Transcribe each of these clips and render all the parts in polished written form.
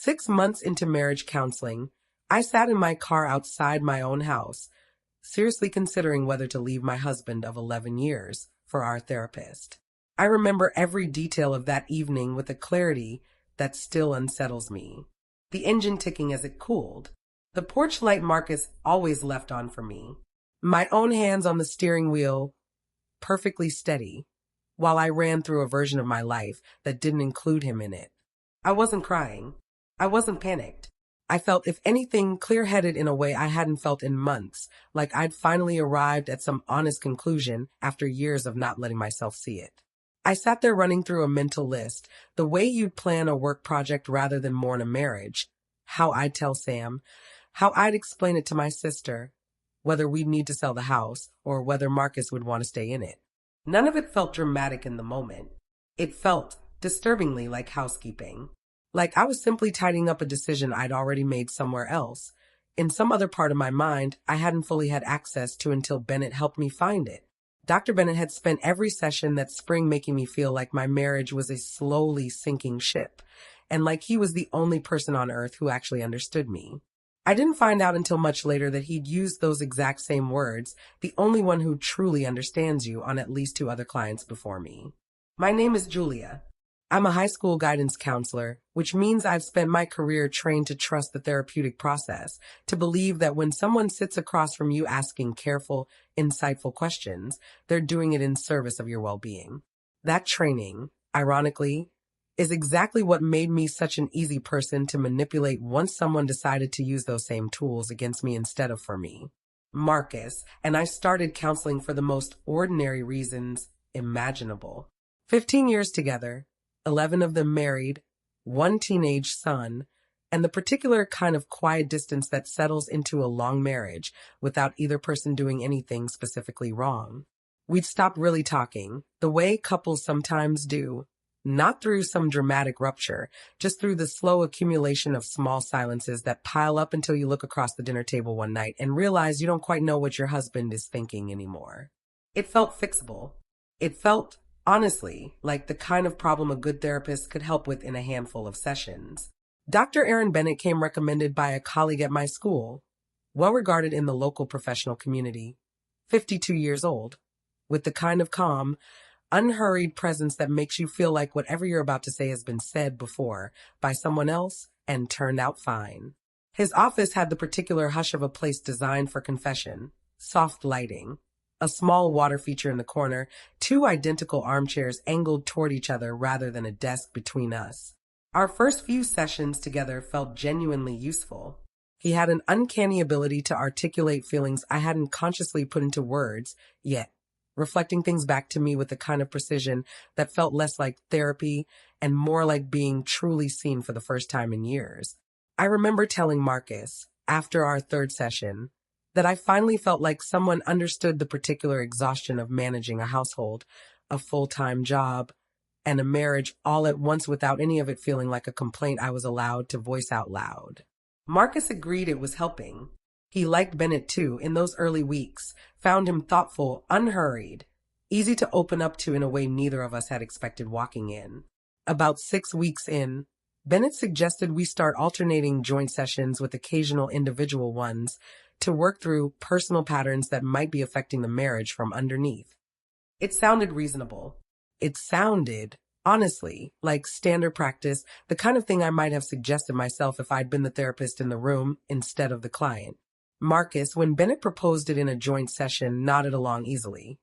6 months into marriage counseling, I sat in my car outside my own house, seriously considering whether to leave my husband of 11 years for our therapist. I remember every detail of that evening with a clarity that still unsettles me. The engine ticking as it cooled. The porch light Marcus always left on for me. My own hands on the steering wheel, perfectly steady, while I ran through a version of my life that didn't include him in it. I wasn't crying. I wasn't panicked. I felt, if anything, clear-headed in a way I hadn't felt in months, like I'd finally arrived at some honest conclusion after years of not letting myself see it. I sat there running through a mental list, the way you'd plan a work project rather than mourn a marriage, how I'd tell Sam, how I'd explain it to my sister, whether we'd need to sell the house or whether Marcus would want to stay in it. None of it felt dramatic in the moment. It felt disturbingly like housekeeping. Like I was simply tidying up a decision I'd already made somewhere else, in some other part of my mind I hadn't fully had access to until Bennett helped me find it. Dr. Bennett had spent every session that spring making me feel like my marriage was a slowly sinking ship, and like he was the only person on earth who actually understood me. I didn't find out until much later that he'd used those exact same words, the only one who truly understands you, on at least 2 other clients before me. My name is Julia. I'm a high school guidance counselor, which means I've spent my career trained to trust the therapeutic process, to believe that when someone sits across from you asking careful, insightful questions, they're doing it in service of your well-being. That training, ironically, is exactly what made me such an easy person to manipulate once someone decided to use those same tools against me instead of for me. Marcus and I started counseling for the most ordinary reasons imaginable. 15 years together, 11 of them married, 1 teenage son, and the particular kind of quiet distance that settles into a long marriage without either person doing anything specifically wrong. We'd stop really talking, the way couples sometimes do, not through some dramatic rupture, just through the slow accumulation of small silences that pile up until you look across the dinner table one night and realize you don't quite know what your husband is thinking anymore. It felt fixable. It felt, honestly, like the kind of problem a good therapist could help with in a handful of sessions. Dr. Aaron Bennett came recommended by a colleague at my school, well regarded in the local professional community, 52 years old, with the kind of calm, unhurried presence that makes you feel like whatever you're about to say has been said before by someone else and turned out fine. His office had the particular hush of a place designed for confession, soft lighting, a small water feature in the corner, 2 identical armchairs angled toward each other rather than a desk between us. Our first few sessions together felt genuinely useful. He had an uncanny ability to articulate feelings I hadn't consciously put into words yet, reflecting things back to me with a kind of precision that felt less like therapy and more like being truly seen for the first time in years. I remember telling Marcus, after our 3rd session, that I finally felt like someone understood the particular exhaustion of managing a household, a full-time job, and a marriage all at once without any of it feeling like a complaint I was allowed to voice out loud. Marcus agreed it was helping. He liked Bennett too in those early weeks, found him thoughtful, unhurried, easy to open up to in a way neither of us had expected walking in. About 6 weeks in, Bennett suggested we start alternating joint sessions with occasional individual ones to work through personal patterns that might be affecting the marriage from underneath. It sounded reasonable. It sounded, honestly, like standard practice, the kind of thing I might have suggested myself if I'd been the therapist in the room instead of the client. Marcus, when Bennett proposed it in a joint session, nodded along easily,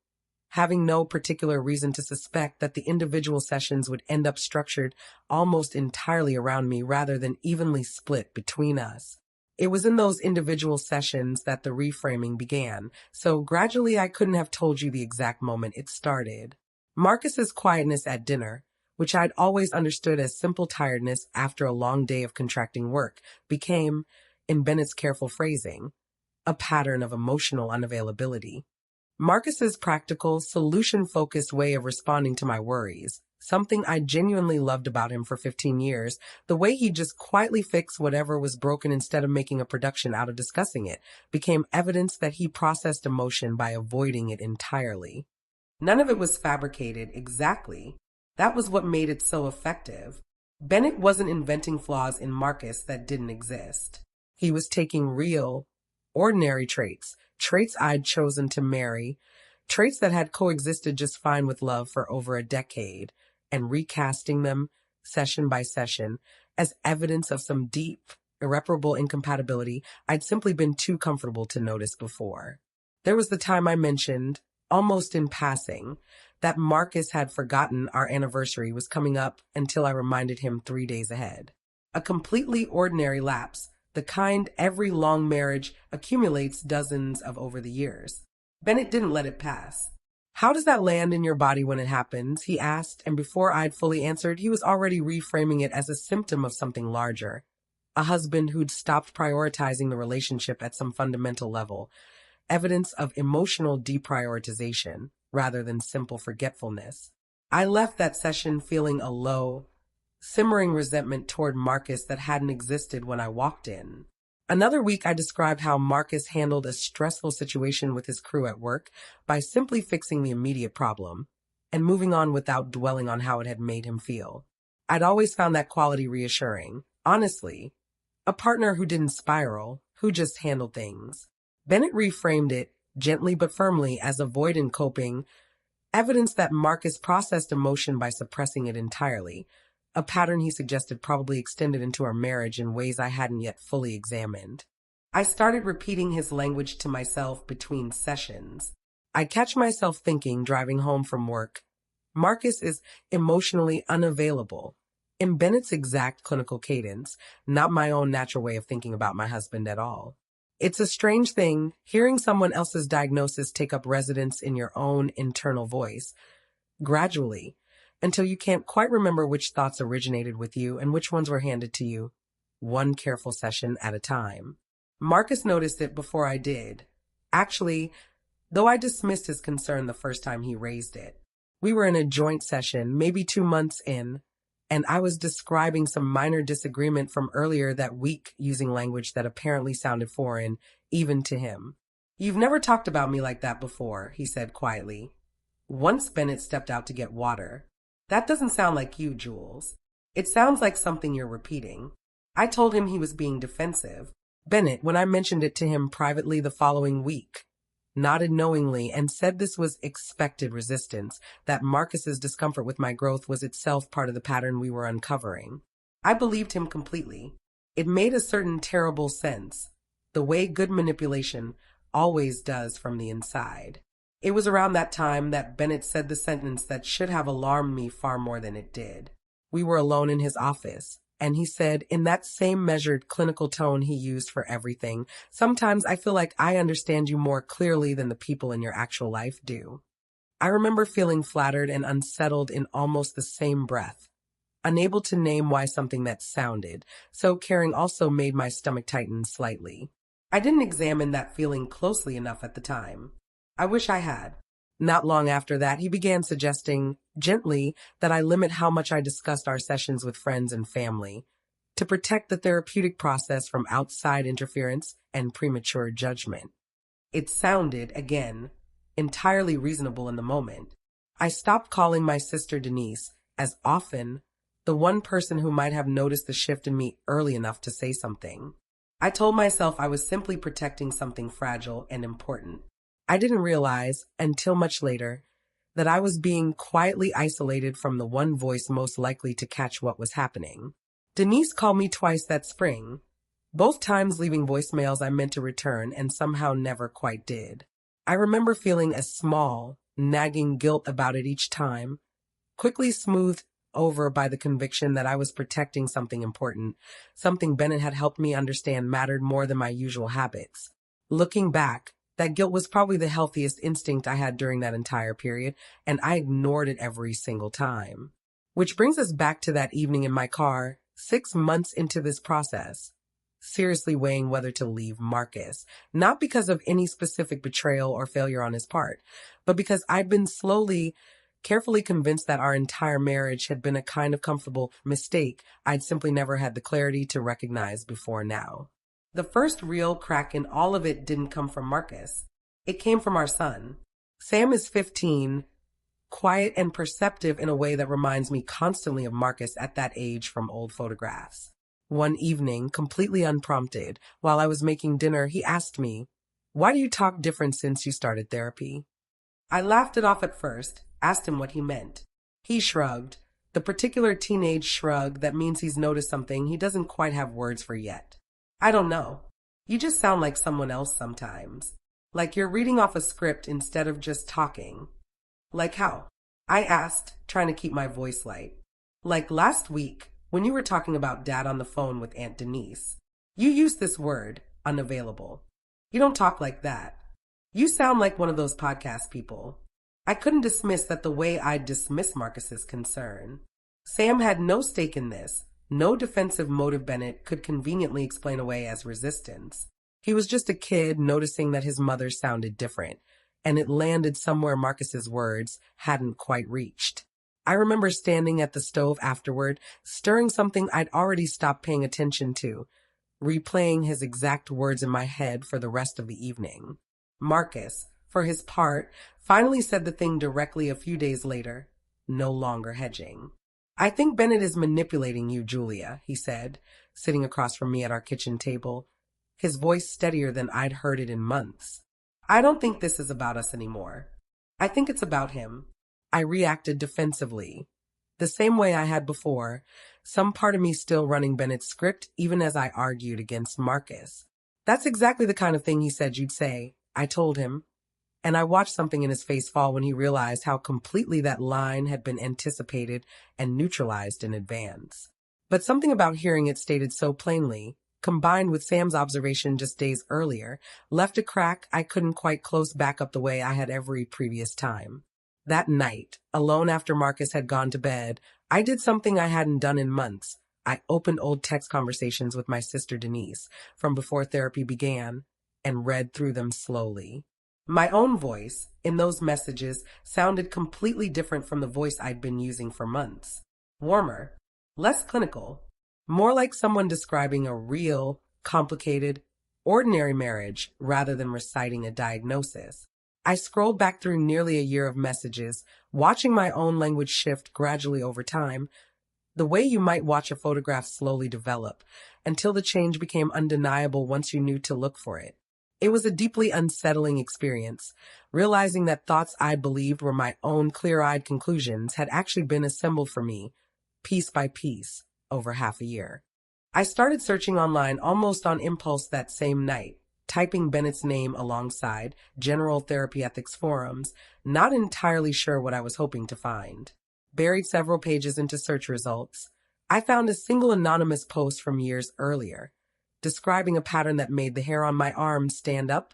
having no particular reason to suspect that the individual sessions would end up structured almost entirely around me rather than evenly split between us. It was in those individual sessions that the reframing began, so gradually I couldn't have told you the exact moment it started. Marcus's quietness at dinner, which I'd always understood as simple tiredness after a long day of contracting work, became, in Bennett's careful phrasing, a pattern of emotional unavailability. Marcus's practical, solution-focused way of responding to my worries, something I genuinely loved about him for 15 years, the way he just quietly fixed whatever was broken instead of making a production out of discussing it, became evidence that he processed emotion by avoiding it entirely. None of it was fabricated exactly. That was what made it so effective. Bennett wasn't inventing flaws in Marcus that didn't exist. He was taking real, ordinary traits, traits I'd chosen to marry, traits that had coexisted just fine with love for over a decade, and recasting them, session by session, as evidence of some deep, irreparable incompatibility I'd simply been too comfortable to notice before. There was the time I mentioned, almost in passing, that Marcus had forgotten our anniversary was coming up until I reminded him 3 days ahead. A completely ordinary lapse, the kind every long marriage accumulates dozens of over the years. Bennett didn't let it pass. "How does that land in your body when it happens?" he asked, and before I'd fully answered, he was already reframing it as a symptom of something larger. A husband who'd stopped prioritizing the relationship at some fundamental level, evidence of emotional deprioritization rather than simple forgetfulness. I left that session feeling a low, simmering resentment toward Marcus that hadn't existed when I walked in. Another week, I described how Marcus handled a stressful situation with his crew at work by simply fixing the immediate problem and moving on without dwelling on how it had made him feel. I'd always found that quality reassuring. Honestly, a partner who didn't spiral, who just handled things. Bennett reframed it, gently but firmly, as avoidant coping, evidence that Marcus processed emotion by suppressing it entirely, a pattern he suggested probably extended into our marriage in ways I hadn't yet fully examined. I started repeating his language to myself between sessions. I'd catch myself thinking, driving home from work, Marcus is emotionally unavailable, in Bennett's exact clinical cadence, not my own natural way of thinking about my husband at all. It's a strange thing, hearing someone else's diagnosis take up residence in your own internal voice, gradually, until you can't quite remember which thoughts originated with you and which ones were handed to you, one careful session at a time. Marcus noticed it before I did. Actually, though I dismissed his concern the first time he raised it. We were in a joint session, maybe 2 months in, and I was describing some minor disagreement from earlier that week using language that apparently sounded foreign, even to him. "You've never talked about me like that before," he said quietly. Once Bennett stepped out to get water. "That doesn't sound like you, Jules. It sounds like something you're repeating." I told him he was being defensive. Bennett, when I mentioned it to him privately the following week, nodded knowingly and said this was expected resistance, that Marcus's discomfort with my growth was itself part of the pattern we were uncovering. I believed him completely. It made a certain terrible sense, the way good manipulation always does from the inside. It was around that time that Bennett said the sentence that should have alarmed me far more than it did. We were alone in his office, and he said, in that same measured clinical tone he used for everything, "Sometimes I feel like I understand you more clearly than the people in your actual life do." I remember feeling flattered and unsettled in almost the same breath, unable to name why something that sounded so caring also made my stomach tighten slightly. I didn't examine that feeling closely enough at the time. I wish I had. Not long after that, he began suggesting, gently, that I limit how much I discussed our sessions with friends and family, to protect the therapeutic process from outside interference and premature judgment. It sounded, again, entirely reasonable in the moment. I stopped calling my sister Denise, as often, the one person who might have noticed the shift in me early enough to say something. I told myself I was simply protecting something fragile and important. I didn't realize, until much later, that I was being quietly isolated from the one voice most likely to catch what was happening. Denise called me twice that spring, both times leaving voicemails I meant to return and somehow never quite did. I remember feeling a small, nagging guilt about it each time, quickly smoothed over by the conviction that I was protecting something important, something Bennett had helped me understand mattered more than my usual habits. Looking back, that guilt was probably the healthiest instinct I had during that entire period, and I ignored it every single time. Which brings us back to that evening in my car, 6 months into this process, seriously weighing whether to leave Marcus, not because of any specific betrayal or failure on his part, but because I'd been carefully convinced that our entire marriage had been a kind of comfortable mistake I'd simply never had the clarity to recognize before now. The first real crack in all of it didn't come from Marcus. It came from our son. Sam is 15, quiet and perceptive in a way that reminds me constantly of Marcus at that age from old photographs. One evening, completely unprompted, while I was making dinner, he asked me, "Why do you talk different since you started therapy?" I laughed it off at first, asked him what he meant. He shrugged, the particular teenage shrug that means he's noticed something he doesn't quite have words for yet. "I don't know. You just sound like someone else sometimes. Like you're reading off a script instead of just talking." "Like how?" I asked, trying to keep my voice light. "Like last week, when you were talking about Dad on the phone with Aunt Denise. You used this word, unavailable. You don't talk like that. You sound like one of those podcast people." I couldn't dismiss that the way I'd dismiss Marcus's concern. Sam had no stake in this. No defensive motive Bennett could conveniently explain away as resistance. He was just a kid noticing that his mother sounded different, and it landed somewhere Marcus's words hadn't quite reached. I remember standing at the stove afterward, stirring something I'd already stopped paying attention to, replaying his exact words in my head for the rest of the evening. Marcus, for his part, finally said the thing directly a few days later, no longer hedging. "I think Bennett is manipulating you, Julia," he said, sitting across from me at our kitchen table, his voice steadier than I'd heard it in months. "I don't think this is about us anymore. I think it's about him." I reacted defensively, the same way I had before, some part of me still running Bennett's script even as I argued against Marcus. "That's exactly the kind of thing he said you'd say," I told him, and I watched something in his face fall when he realized how completely that line had been anticipated and neutralized in advance. But something about hearing it stated so plainly, combined with Sam's observation just days earlier, left a crack I couldn't quite close back up the way I had every previous time. That night, alone after Marcus had gone to bed, I did something I hadn't done in months. I opened old text conversations with my sister Denise from before therapy began and read through them slowly. My own voice in those messages sounded completely different from the voice I'd been using for months. Warmer, less clinical, more like someone describing a real, complicated, ordinary marriage rather than reciting a diagnosis. I scrolled back through nearly a year of messages, watching my own language shift gradually over time, the way you might watch a photograph slowly develop, until the change became undeniable once you knew to look for it. It was a deeply unsettling experience, realizing that thoughts I believed were my own clear-eyed conclusions had actually been assembled for me, piece by piece, over half a year. I started searching online almost on impulse that same night, typing Bennett's name alongside General Therapy Ethics forums, not entirely sure what I was hoping to find. Buried several pages into search results, I found a single anonymous post from years earlier, describing a pattern that made the hair on my arms stand up,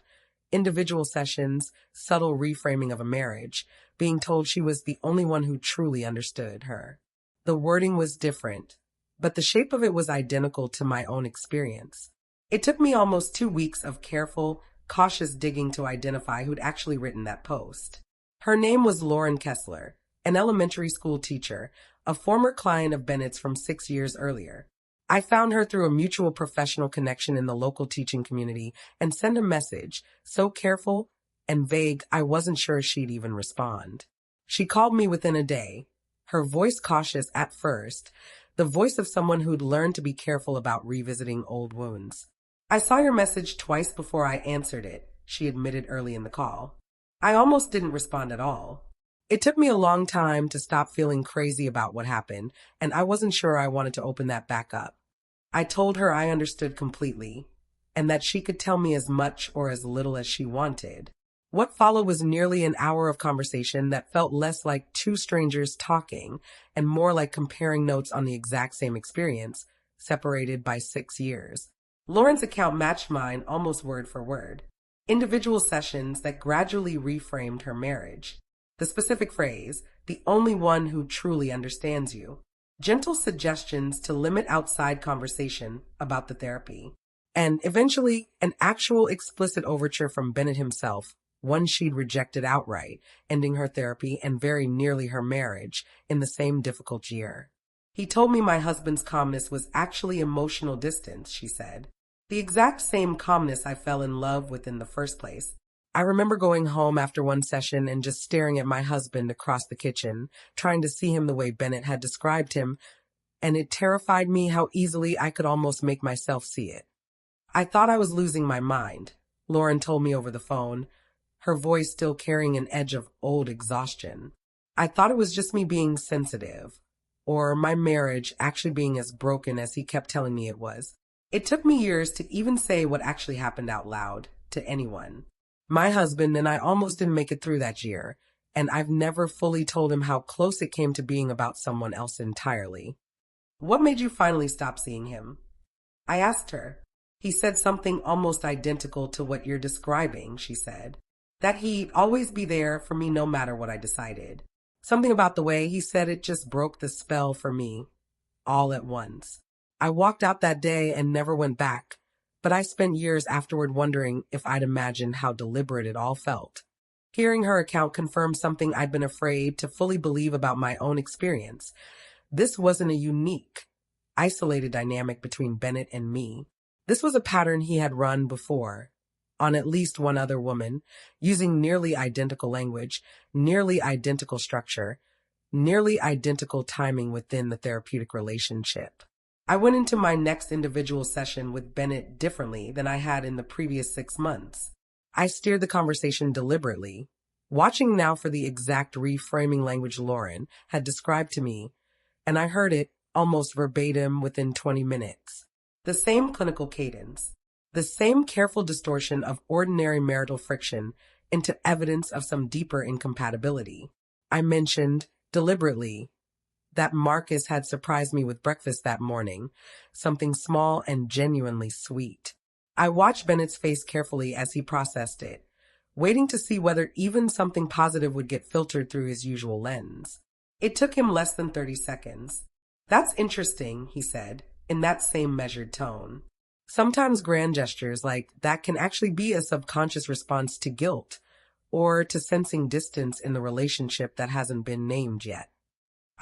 individual sessions, subtle reframing of a marriage, being told she was the only one who truly understood her. The wording was different, but the shape of it was identical to my own experience. It took me almost 2 weeks of careful, cautious digging to identify who'd actually written that post. Her name was Lauren Kessler, an elementary school teacher, a former client of Bennett's from 6 years earlier. I found her through a mutual professional connection in the local teaching community and sent a message, so careful and vague I wasn't sure she'd even respond. She called me within a day, her voice cautious at first, the voice of someone who'd learned to be careful about revisiting old wounds. "I saw your message twice before I answered it," she admitted early in the call. "I almost didn't respond at all. It took me a long time to stop feeling crazy about what happened, and I wasn't sure I wanted to open that back up." I told her I understood completely, and that she could tell me as much or as little as she wanted. What followed was nearly an hour of conversation that felt less like two strangers talking and more like comparing notes on the exact same experience, separated by 6 years. Lauren's account matched mine almost word for word. Individual sessions that gradually reframed her marriage. The specific phrase, "the only one who truly understands you." Gentle suggestions to limit outside conversation about the therapy. And eventually, an actual explicit overture from Bennett himself, one she'd rejected outright, ending her therapy and very nearly her marriage in the same difficult year. "He told me my husband's calmness was actually emotional distance," she said. "The exact same calmness I fell in love with in the first place. I remember going home after one session and just staring at my husband across the kitchen, trying to see him the way Bennett had described him, and it terrified me how easily I could almost make myself see it. I thought I was losing my mind, Lauren told me over the phone, her voice still carrying an edge of old exhaustion. I thought it was just me being sensitive, or my marriage actually being as broken as he kept telling me it was. It took me years to even say what actually happened out loud to anyone. My husband and I almost didn't make it through that year, and I've never fully told him how close it came to being about someone else entirely. What made you finally stop seeing him? I asked her. He said something almost identical to what you're describing, she said. That he'd always be there for me no matter what I decided. Something about the way he said it just broke the spell for me, all at once. I walked out that day and never went back, but I spent years afterward wondering if I'd imagined how deliberate it all felt. Hearing her account confirmed something I'd been afraid to fully believe about my own experience. This wasn't a unique, isolated dynamic between Bennett and me. This was a pattern he had run before, on at least one other woman, using nearly identical language, nearly identical structure, nearly identical timing within the therapeutic relationship. I went into my next individual session with Bennett differently than I had in the previous 6 months. I steered the conversation deliberately, watching now for the exact reframing language Lauren had described to me, and I heard it almost verbatim within 20 minutes. The same clinical cadence, the same careful distortion of ordinary marital friction into evidence of some deeper incompatibility. I mentioned, deliberately, that Marcus had surprised me with breakfast that morning, something small and genuinely sweet. I watched Bennett's face carefully as he processed it, waiting to see whether even something positive would get filtered through his usual lens. It took him less than 30 seconds. That's interesting, he said, in that same measured tone. Sometimes grand gestures like that can actually be a subconscious response to guilt or to sensing distance in the relationship that hasn't been named yet.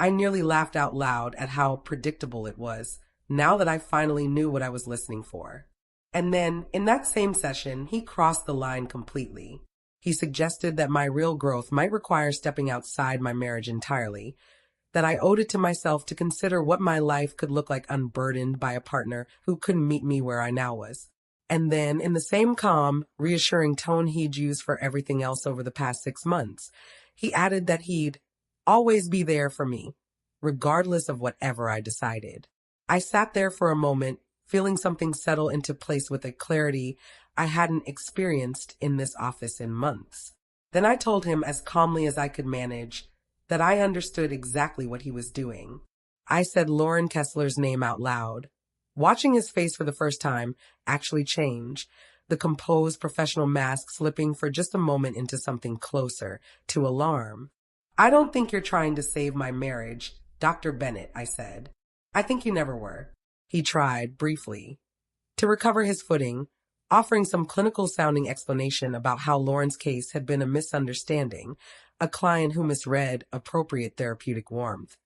I nearly laughed out loud at how predictable it was, now that I finally knew what I was listening for. And then, in that same session, he crossed the line completely. He suggested that my real growth might require stepping outside my marriage entirely, that I owed it to myself to consider what my life could look like unburdened by a partner who couldn't meet me where I now was. And then, in the same calm, reassuring tone he'd used for everything else over the past 6 months, he added that he'd always be there for me, regardless of whatever I decided. I sat there for a moment, feeling something settle into place with a clarity I hadn't experienced in this office in months. Then I told him as calmly as I could manage that I understood exactly what he was doing. I said Lauren Kessler's name out loud, watching his face for the first time actually change, the composed professional mask slipping for just a moment into something closer to alarm. I don't think you're trying to save my marriage, Dr. Bennett, I said. I think you never were. He tried, briefly, to recover his footing, offering some clinical-sounding explanation about how Lauren's case had been a misunderstanding, a client who misread appropriate therapeutic warmth.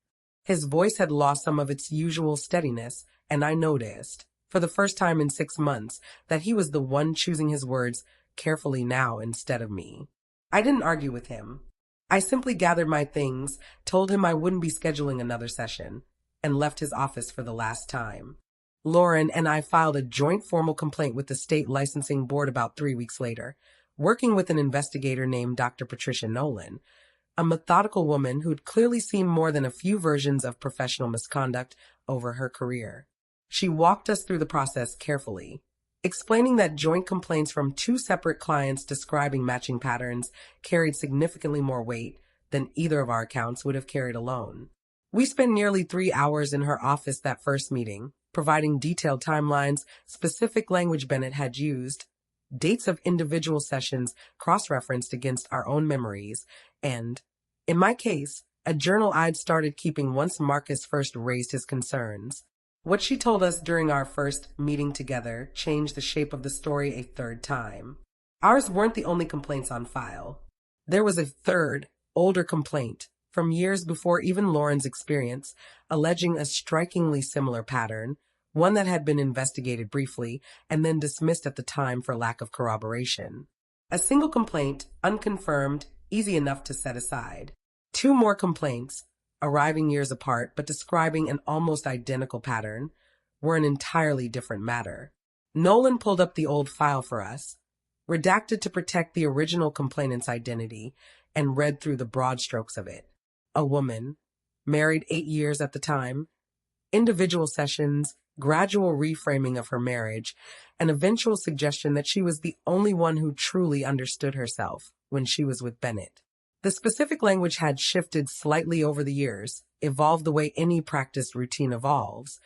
His voice had lost some of its usual steadiness, and I noticed, for the first time in 6 months, that he was the one choosing his words carefully now instead of me. I didn't argue with him. I simply gathered my things, told him I wouldn't be scheduling another session, and left his office for the last time. Lauren and I filed a joint formal complaint with the state licensing board about 3 weeks later, working with an investigator named Dr. Patricia Nolan, a methodical woman who'd clearly seen more than a few versions of professional misconduct over her career. She walked us through the process carefully, explaining that joint complaints from 2 separate clients describing matching patterns carried significantly more weight than either of our accounts would have carried alone. We spent nearly 3 hours in her office that first meeting, providing detailed timelines, specific language Bennett had used, dates of individual sessions cross-referenced against our own memories, and, in my case, a journal I'd started keeping once Marcus first raised his concerns. What she told us during our first meeting together changed the shape of the story a third time. Ours weren't the only complaints on file. There was a third, older complaint, from years before even Lauren's experience, alleging a strikingly similar pattern, one that had been investigated briefly and then dismissed at the time for lack of corroboration. A single complaint, unconfirmed, easy enough to set aside. Two more complaints, arriving years apart but describing an almost identical pattern, were an entirely different matter. Nolan pulled up the old file for us, redacted to protect the original complainant's identity, and read through the broad strokes of it. A woman, married 8 years at the time, individual sessions, gradual reframing of her marriage, an eventual suggestion that she was the only one who truly understood herself when she was with Bennett. The specific language had shifted slightly over the years, evolved the way any practiced routine evolves,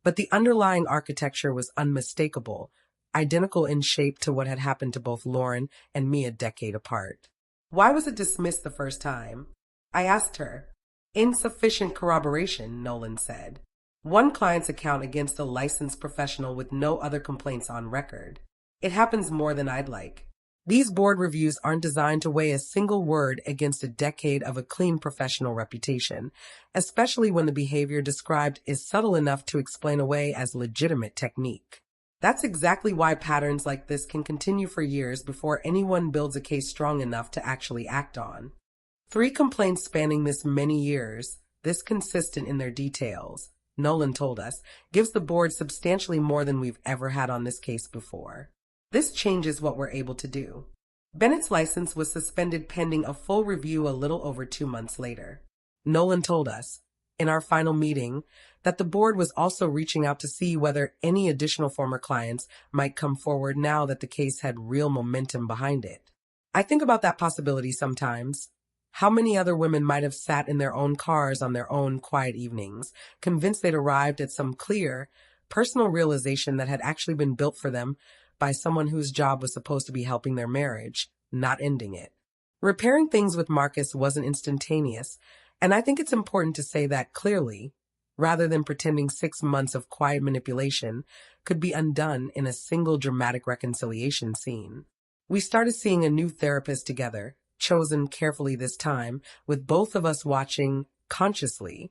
but the underlying architecture was unmistakable, identical in shape to what had happened to both Lauren and me a decade apart. Why was it dismissed the first time? I asked her. Insufficient corroboration, Nolan said. One client's account against a licensed professional with no other complaints on record. It happens more than I'd like. These board reviews aren't designed to weigh a single word against a decade of a clean professional reputation, especially when the behavior described is subtle enough to explain away as legitimate technique. That's exactly why patterns like this can continue for years before anyone builds a case strong enough to actually act on. 3 complaints spanning this many years, this consistent in their details, Nolan told us, gives the board substantially more than we've ever had on this case before. This changes what we're able to do. Bennett's license was suspended pending a full review a little over 2 months later. Nolan told us, in our final meeting, that the board was also reaching out to see whether any additional former clients might come forward now that the case had real momentum behind it. I think about that possibility sometimes. How many other women might have sat in their own cars on their own quiet evenings, convinced they'd arrived at some clear, personal realization that had actually been built for them by someone whose job was supposed to be helping their marriage, not ending it. Repairing things with Marcus wasn't instantaneous, and I think it's important to say that clearly, rather than pretending 6 months of quiet manipulation could be undone in a single dramatic reconciliation scene. We started seeing a new therapist together, chosen carefully this time, with both of us watching consciously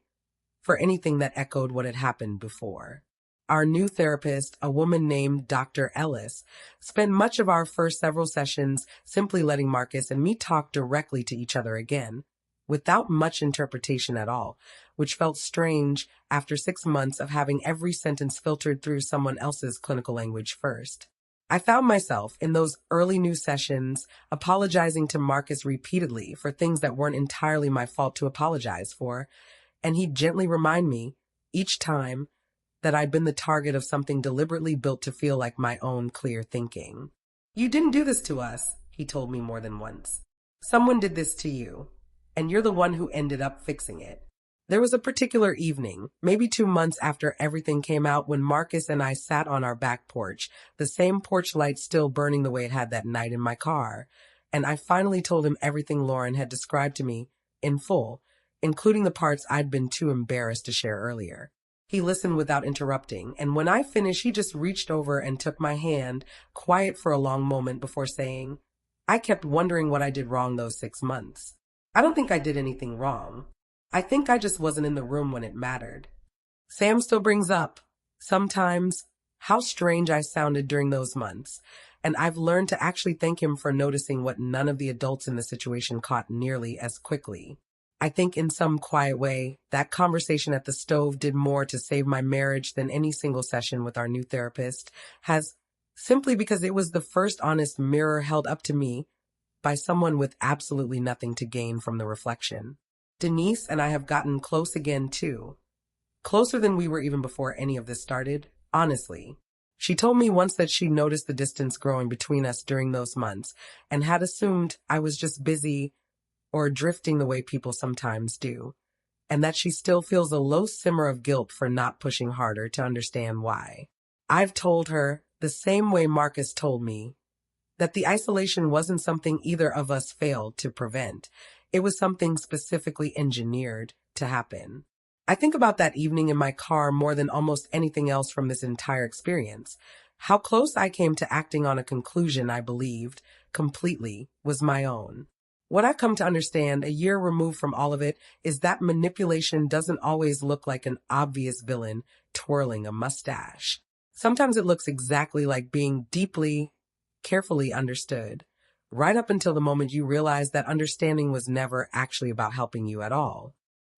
for anything that echoed what had happened before. Our new therapist, a woman named Dr. Ellis, spent much of our first several sessions simply letting Marcus and me talk directly to each other again, without much interpretation at all, which felt strange after 6 months of having every sentence filtered through someone else's clinical language first. I found myself, in those early new sessions, apologizing to Marcus repeatedly for things that weren't entirely my fault to apologize for, and he'd gently remind me, each time, that I'd been the target of something deliberately built to feel like my own clear thinking. "You didn't do this to us," he told me more than once. "Someone did this to you, and you're the one who ended up fixing it." There was a particular evening, maybe 2 months after everything came out, when Marcus and I sat on our back porch, the same porch light still burning the way it had that night in my car, and I finally told him everything Lauren had described to me, in full, including the parts I'd been too embarrassed to share earlier. He listened without interrupting, and when I finished, he just reached over and took my hand, quiet for a long moment before saying, "I kept wondering what I did wrong those 6 months. I don't think I did anything wrong. I think I just wasn't in the room when it mattered." Sam still brings up, sometimes, how strange I sounded during those months, and I've learned to actually thank him for noticing what none of the adults in the situation caught nearly as quickly. I think in some quiet way, that conversation at the stove did more to save my marriage than any single session with our new therapist has, simply because it was the first honest mirror held up to me by someone with absolutely nothing to gain from the reflection. Denise and I have gotten close again too. Closer than we were even before any of this started, honestly. She told me once that she noticed the distance growing between us during those months and had assumed I was just busy or drifting the way people sometimes do, and that she still feels a low simmer of guilt for not pushing harder to understand why. I've told her, the same way Marcus told me, that the isolation wasn't something either of us failed to prevent. It was something specifically engineered to happen. I think about that evening in my car more than almost anything else from this entire experience. How close I came to acting on a conclusion I believed, completely, was my own. What I've come to understand, a year removed from all of it, is that manipulation doesn't always look like an obvious villain twirling a mustache. Sometimes it looks exactly like being deeply, carefully understood, right up until the moment you realize that understanding was never actually about helping you at all.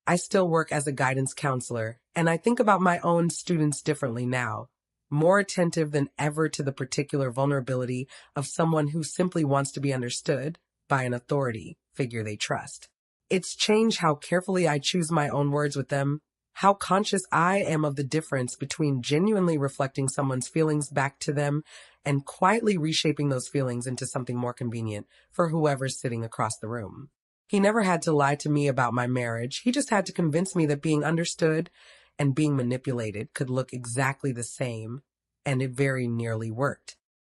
I still work as a guidance counselor, and I think about my own students differently now, more attentive than ever to the particular vulnerability of someone who simply wants to be understood by an authority figure they trust. It's changed how carefully I choose my own words with them, how conscious I am of the difference between genuinely reflecting someone's feelings back to them and quietly reshaping those feelings into something more convenient for whoever's sitting across the room. He never had to lie to me about my marriage. He just had to convince me that being understood and being manipulated could look exactly the same, and it very nearly worked.